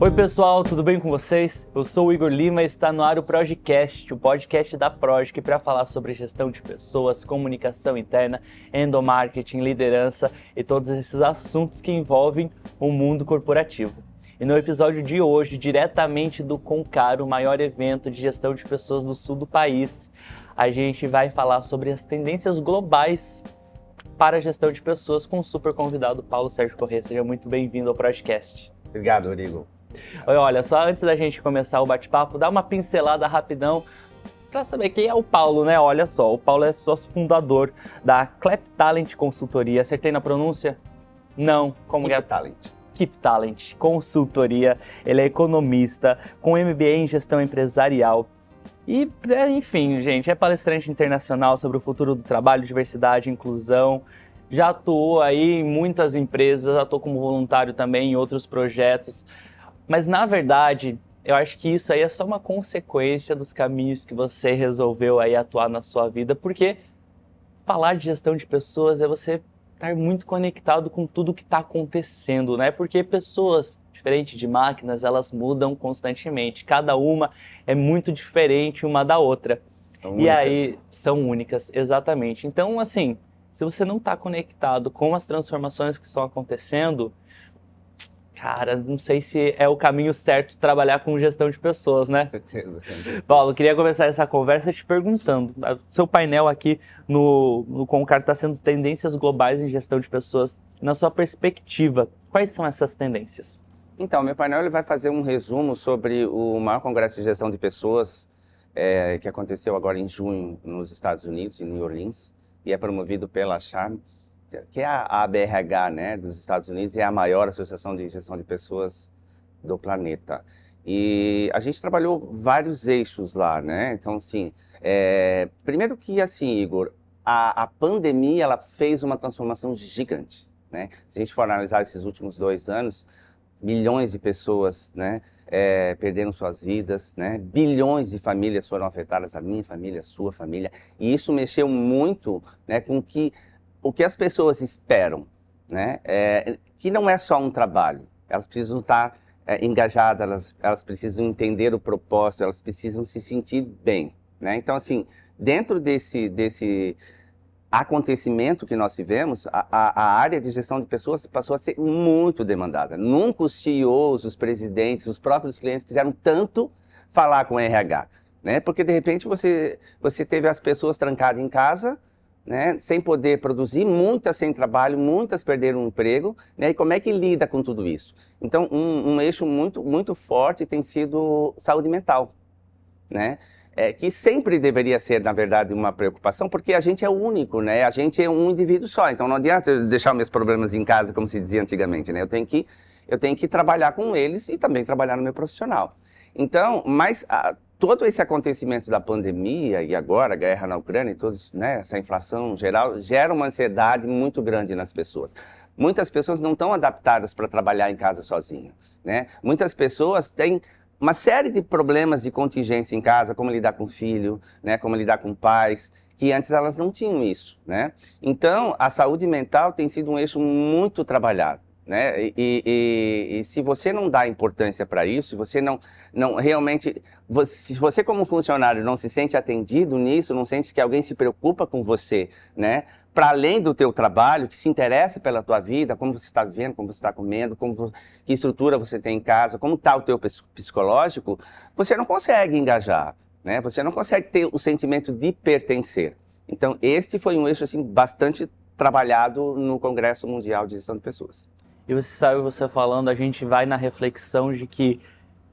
Oi pessoal, tudo bem com vocês? Eu sou o Igor Lima e está no ar o Projecast, o podcast da Projic para falar sobre gestão de pessoas, comunicação interna, endomarketing, liderança e todos esses assuntos que envolvem o mundo corporativo. E no episódio de hoje, diretamente do Concar, o maior evento de gestão de pessoas do sul do país, a gente vai falar sobre as tendências globais para a gestão de pessoas com o super convidado Paulo Sérgio Corrêa. Seja muito bem-vindo ao Projecast. Obrigado, Igor. Olha, só antes da gente começar o bate-papo, dá uma pincelada rapidão para saber quem é o Paulo, né? Olha só, o Paulo é sócio fundador da Keep Talent Consultoria. Acertei na pronúncia? Não. Como Keep é? Talent. Keep Talent Consultoria. Ele é economista com MBA em gestão empresarial. E, enfim, gente, é palestrante internacional sobre o futuro do trabalho, diversidade, inclusão. Já atuou aí em muitas empresas, atuou como voluntário também em outros projetos. Mas, na verdade, eu acho que isso aí é só uma consequência dos caminhos que você resolveu aí atuar na sua vida, porque falar de gestão de pessoas é você estar muito conectado com tudo que está acontecendo, né? Porque pessoas, diferente de máquinas, elas mudam constantemente. Cada uma é muito diferente uma da outra. E aí, são únicas, exatamente. Então, assim, se você não está conectado com as transformações que estão acontecendo, cara, não sei se é o caminho certo trabalhar com gestão de pessoas, né? Com certeza. Paulo, queria começar essa conversa te perguntando. Seu painel aqui no Concar está sendo tendências globais em gestão de pessoas. Na sua perspectiva, quais são essas tendências? Então, meu painel ele vai fazer um resumo sobre o maior congresso de gestão de pessoas que aconteceu agora em junho nos Estados Unidos, em New Orleans, e é promovido pela Charm, que é a ABRH, né, dos Estados Unidos, e é a maior associação de gestão de pessoas do planeta. E a gente trabalhou vários eixos lá, né? Então, assim, primeiro que, assim, Igor, a pandemia, ela fez uma transformação gigante, né? Se a gente for analisar esses últimos 2 anos, milhões de pessoas, né, perderam suas vidas, né? Bilhões de famílias foram afetadas, a minha família, a sua família, e isso mexeu muito, né, com o que as pessoas esperam, né? Que não é só um trabalho. Elas precisam estar engajadas, elas precisam entender o propósito, elas precisam se sentir bem, né? Então, assim, dentro desse acontecimento que nós tivemos, a área de gestão de pessoas passou a ser muito demandada. Nunca os CEOs, os presidentes, os próprios clientes quiseram tanto falar com o RH, né? Porque, de repente, você teve as pessoas trancadas em casa, né, sem poder produzir, muitas sem trabalho, muitas perderam o emprego, né, e como é que lida com tudo isso? Então, um eixo muito, muito forte tem sido saúde mental, né, que sempre deveria ser, na verdade, uma preocupação, porque a gente é único, né, a gente é um indivíduo só, então não adianta eu deixar meus problemas em casa, como se dizia antigamente, né, eu tenho que trabalhar com eles e também trabalhar no meu profissional. Então, mas todo esse acontecimento da pandemia e agora a guerra na Ucrânia e todos, né, essa inflação geral gera uma ansiedade muito grande nas pessoas. Muitas pessoas não estão adaptadas para trabalhar em casa sozinhas, né? Muitas pessoas têm uma série de problemas de contingência em casa, como lidar com filho, né, como lidar com pais, que antes elas não tinham isso, né? Então, a saúde mental tem sido um eixo muito trabalhado, né? E se você não dá importância para isso, se você não realmente, se você como funcionário não se sente atendido nisso, não sente que alguém se preocupa com você, né? Para além do teu trabalho, que se interessa pela tua vida, como você está vivendo, como você está comendo, que estrutura você tem em casa, como está o teu psicológico, você não consegue engajar, né? Você não consegue ter o sentimento de pertencer. Então, este foi um eixo assim, bastante trabalhado no Congresso Mundial de Gestão de Pessoas. E você falando, a gente vai na reflexão de que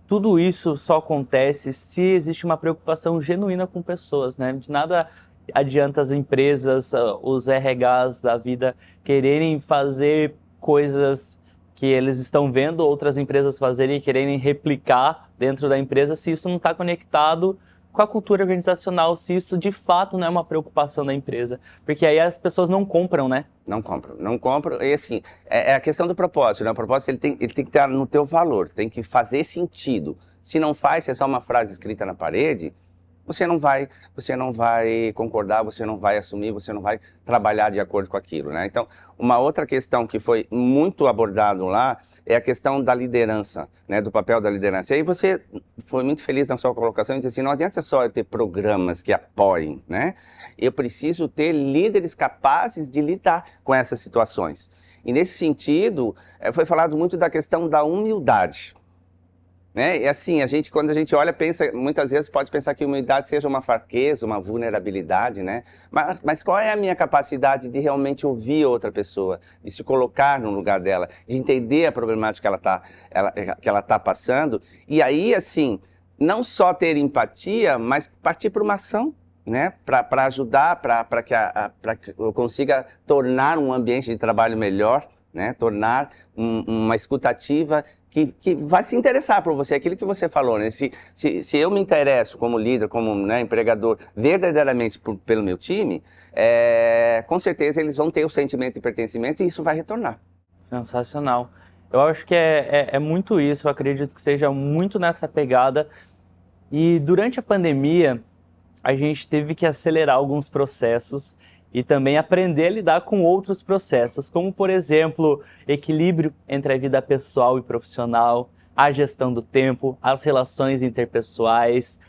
tudo isso só acontece se existe uma preocupação genuína com pessoas, né? De nada adianta as empresas, os RHs da vida quererem fazer coisas que eles estão vendo outras empresas fazerem e quererem replicar dentro da empresa se isso não está conectado com a cultura organizacional, se isso de fato não é uma preocupação da empresa. Porque aí as pessoas não compram, né? Não compram. E assim, é a questão do propósito, né? O propósito ele tem que estar no teu valor, tem que fazer sentido. Se não faz, se é só uma frase escrita na parede, você não vai concordar, você não vai assumir, você não vai trabalhar de acordo com aquilo, né? Então, uma outra questão que foi muito abordado lá é a questão da liderança, né? Do papel da liderança. E aí você foi muito feliz na sua colocação e disse assim, não adianta só eu ter programas que apoiem, né? Eu preciso ter líderes capazes de lidar com essas situações. E nesse sentido, foi falado muito da questão da humildade. Né? E assim, quando a gente olha, pensa, muitas vezes pode pensar que humildade seja uma fraqueza, uma vulnerabilidade, né? Mas qual é a minha capacidade de realmente ouvir outra pessoa, de se colocar no lugar dela, de entender a problemática que ela tá passando, e aí, assim, não só ter empatia, mas partir para uma ação, né? Para ajudar, para que eu consiga tornar um ambiente de trabalho melhor, né? Tornar uma escutativa que vai se interessar por você, aquilo que você falou, né? Se eu me interesso como líder, como, né, empregador, verdadeiramente pelo meu time, com certeza eles vão ter o sentimento de pertencimento e isso vai retornar. Sensacional. Eu acho que é muito isso, eu acredito que seja muito nessa pegada. E durante a pandemia, a gente teve que acelerar alguns processos e também aprender a lidar com outros processos, como, por exemplo, equilíbrio entre a vida pessoal e profissional, a gestão do tempo, as relações interpessoais,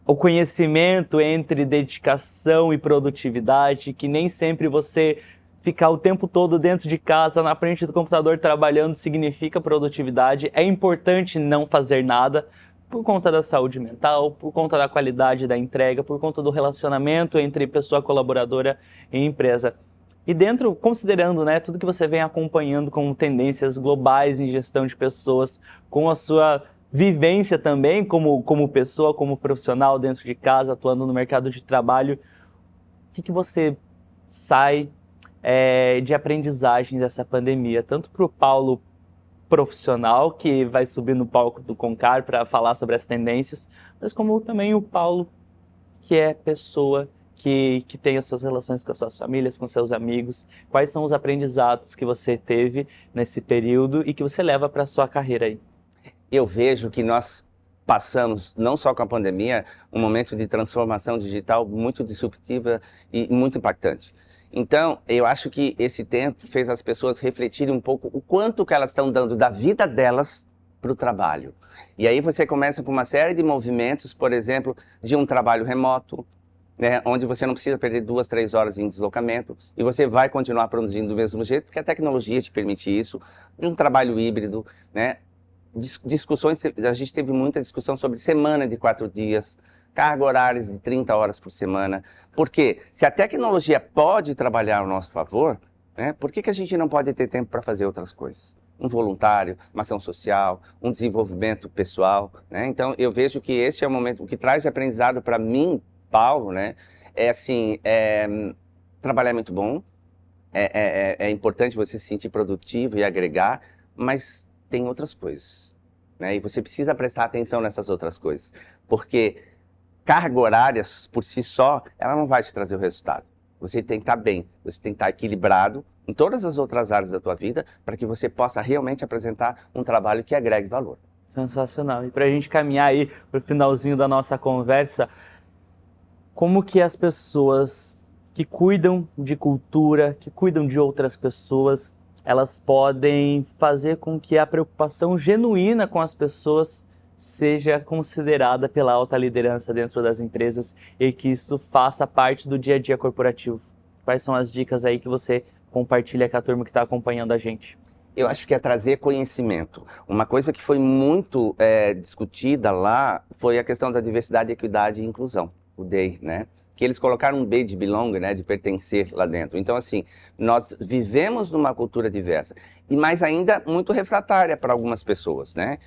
o conhecimento entre dedicação e produtividade, que nem sempre você ficar o tempo todo dentro de casa, na frente do computador trabalhando, significa produtividade. É importante não fazer nada, por conta da saúde mental, por conta da qualidade da entrega, por conta do relacionamento entre pessoa colaboradora e empresa. E dentro, considerando, né, tudo que você vem acompanhando como tendências globais em gestão de pessoas, com a sua vivência também como pessoa, como profissional dentro de casa, atuando no mercado de trabalho, o que você sai de aprendizagem dessa pandemia, tanto para o Paulo profissional, que vai subir no palco do Concar para falar sobre as tendências, mas como também o Paulo, que é pessoa que tem as suas relações com as suas famílias, com seus amigos. Quais são os aprendizados que você teve nesse período e que você leva para a sua carreira aí? Eu vejo que nós passamos, não só com a pandemia, um momento de transformação digital muito disruptiva e muito impactante. Então, eu acho que esse tempo fez as pessoas refletirem um pouco o quanto que elas estão dando da vida delas para o trabalho. E aí você começa com uma série de movimentos, por exemplo, de um trabalho remoto, né, onde você não precisa perder 2, 3 horas em deslocamento e você vai continuar produzindo do mesmo jeito, porque a tecnologia te permite isso, de um trabalho híbrido, né? Discussões, a gente teve muita discussão sobre semana de 4 dias, carga horária de 30 horas por semana. Porque se a tecnologia pode trabalhar ao nosso favor, né, por que a gente não pode ter tempo para fazer outras coisas? Um voluntário, uma ação social, um desenvolvimento pessoal, né? Então eu vejo que este é o momento, o que traz de aprendizado para mim, Paulo, né, é assim, trabalhar é muito bom, é importante você se sentir produtivo e agregar, mas tem outras coisas, né? E você precisa prestar atenção nessas outras coisas, porque carga horária, por si só, ela não vai te trazer o resultado. Você tem que estar bem, você tem que estar equilibrado em todas as outras áreas da tua vida para que você possa realmente apresentar um trabalho que agregue valor. Sensacional. E para a gente caminhar aí para o finalzinho da nossa conversa, como que as pessoas que cuidam de cultura, que cuidam de outras pessoas, elas podem fazer com que a preocupação genuína com as pessoas seja considerada pela alta liderança dentro das empresas e que isso faça parte do dia a dia corporativo? Quais são as dicas aí que você compartilha com a turma que está acompanhando a gente? Eu acho que é trazer conhecimento. Uma coisa que foi muito discutida lá foi a questão da diversidade, equidade e inclusão, o DEI, né? Que eles colocaram um B de belong, né, de pertencer lá dentro. Então, assim, nós vivemos numa cultura diversa, e mais ainda muito refratária para algumas pessoas, né?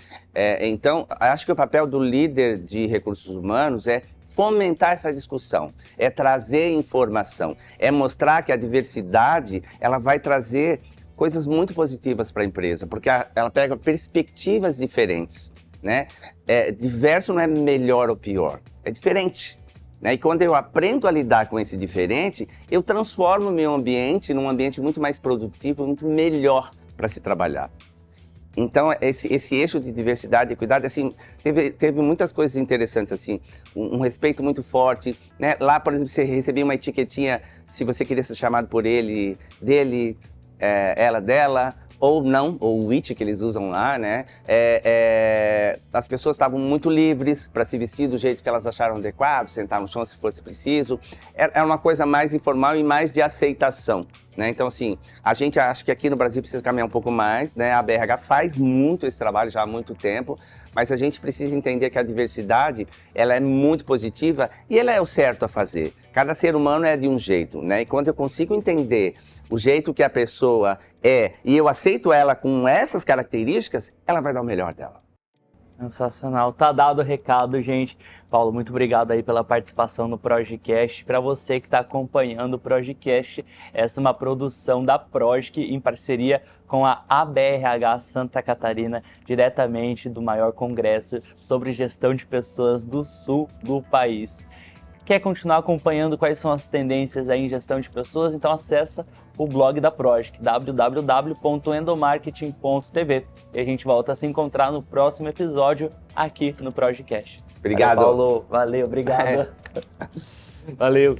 Então, acho que o papel do líder de recursos humanos é fomentar essa discussão, é trazer informação, é mostrar que a diversidade, ela vai trazer coisas muito positivas para a empresa, porque ela pega perspectivas diferentes, né? Diverso não é melhor ou pior, é diferente. E quando eu aprendo a lidar com esse diferente, eu transformo o meu ambiente num ambiente muito mais produtivo, muito melhor para se trabalhar. Então, esse eixo de diversidade e equidade, assim, teve muitas coisas interessantes, assim, um respeito muito forte, né? Lá, por exemplo, você recebia uma etiquetinha, se você queria ser chamado por ele, dele, ela, dela, ou não, ou o it que eles usam lá, né? As pessoas estavam muito livres para se vestir do jeito que elas acharam adequado, sentar no chão se fosse preciso. Era uma coisa mais informal e mais de aceitação, né? Então, assim, a gente acha que aqui no Brasil precisa caminhar um pouco mais, né? A BRH faz muito esse trabalho já há muito tempo, mas a gente precisa entender que a diversidade, ela é muito positiva e ela é o certo a fazer. Cada ser humano é de um jeito, né? E quando eu consigo entender o jeito que a pessoa e eu aceito ela com essas características, ela vai dar o melhor dela. Sensacional. Tá dado o recado, gente. Paulo, muito obrigado aí pela participação no Projecast. Para você que está acompanhando o Projecast, essa é uma produção da Progic em parceria com a ABRH Santa Catarina, diretamente do maior congresso sobre gestão de pessoas do sul do país. Quer continuar acompanhando quais são as tendências aí em gestão de pessoas? Então acessa o blog da Progic, www.endomarketing.tv. E a gente volta a se encontrar no próximo episódio aqui no Projecast. Obrigado. Valeu, Paulo. Valeu, obrigado. Valeu.